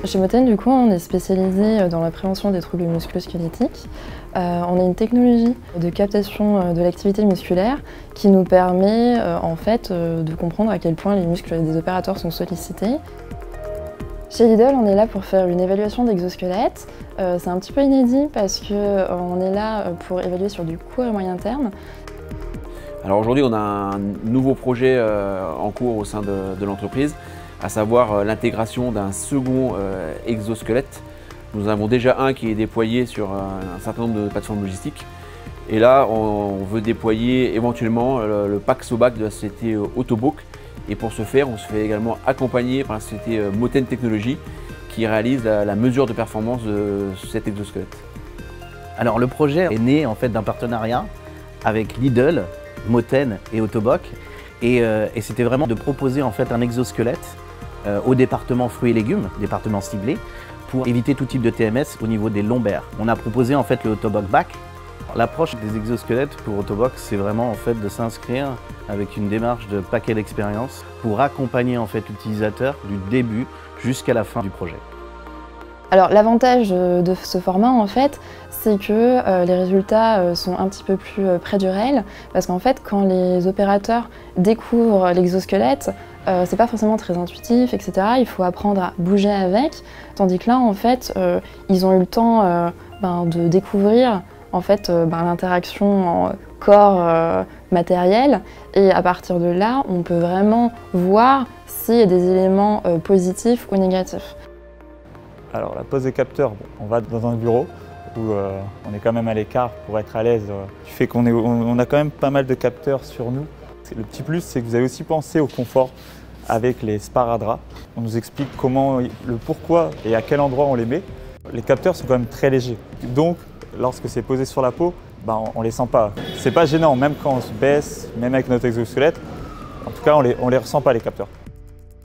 Chez Moten, du coup, on est spécialisé dans la prévention des troubles musculo-squelettiques. On a une technologie de captation de l'activité musculaire qui nous permet en fait de comprendre à quel point les muscles des opérateurs sont sollicités. Chez Lidl, on est là pour faire une évaluation d'exosquelette. C'est un petit peu inédit parce qu'on est là pour évaluer sur du court et moyen terme. Alors aujourd'hui, on a un nouveau projet en cours au sein de l'entreprise, à savoir l'intégration d'un second exosquelette. Nous avons déjà un qui est déployé sur un certain nombre de plateformes logistiques. Et là, on veut déployer éventuellement le Paxobac de la société Autoboc. Et pour ce faire, on se fait également accompagner par la société Moten Technologies qui réalise la mesure de performance de cet exosquelette. Alors le projet est né en fait d'un partenariat avec Lidl, Moten et Autoboc. Et c'était vraiment de proposer en fait un exosquelette au département fruits et légumes, département ciblé, pour éviter tout type de TMS au niveau des lombaires. On a proposé en fait le Autoboc Back. L'approche des exosquelettes pour Autoboc, c'est vraiment en fait de s'inscrire avec une démarche de paquet d'expérience pour accompagner en fait l'utilisateur du début jusqu'à la fin du projet. Alors l'avantage de ce format en fait, c'est que les résultats sont un petit peu plus près du réel, parce qu'en fait quand les opérateurs découvrent l'exosquelette, c'est pas forcément très intuitif, etc. Il faut apprendre à bouger avec, tandis que là en fait, ils ont eu le temps de découvrir en fait l'interaction corps matériel, et à partir de là, on peut vraiment voir s'il y a des éléments positifs ou négatifs. Alors la pose des capteurs, on va dans un bureau où on est quand même à l'écart pour être à l'aise, du fait qu'on a quand même pas mal de capteurs sur nous. Le petit plus, c'est que vous avez aussi pensé au confort avec les sparadraps. On nous explique comment, le pourquoi et à quel endroit on les met. Les capteurs sont quand même très légers, donc lorsque c'est posé sur la peau, on les sent pas. C'est pas gênant, même quand on se baisse, même avec notre exosquelette, en tout cas on les ressent pas les capteurs.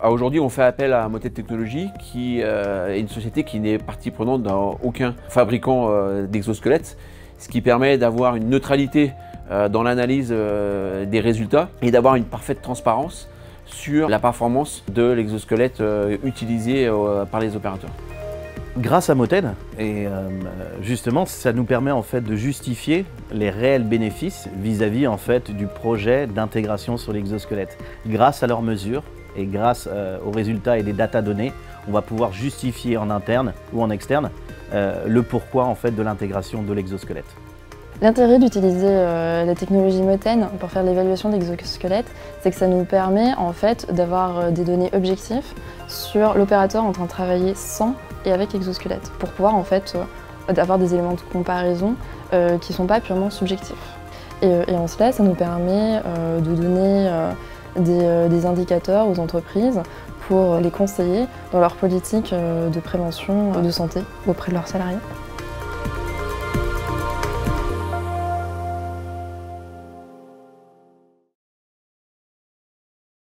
Aujourd'hui, on fait appel à Moten Technologies, qui est une société qui n'est partie prenante dans aucun fabricant d'exosquelettes, ce qui permet d'avoir une neutralité dans l'analyse des résultats et d'avoir une parfaite transparence sur la performance de l'exosquelette utilisé par les opérateurs. Grâce à Moten, et justement, ça nous permet en fait de justifier les réels bénéfices vis-à-vis en fait du projet d'intégration sur l'exosquelette. Grâce à leurs mesures et grâce aux résultats et des data données, on va pouvoir justifier en interne ou en externe le pourquoi en fait de l'intégration de l'exosquelette. L'intérêt d'utiliser la technologie Moten pour faire l'évaluation d'exosquelette, c'est que ça nous permet en fait d'avoir des données objectives sur l'opérateur en train de travailler sans et avec exosquelette, pour pouvoir en fait avoir des éléments de comparaison qui ne sont pas purement subjectifs. Et en cela, ça nous permet de donner des indicateurs aux entreprises pour les conseiller dans leur politique de prévention de santé auprès de leurs salariés.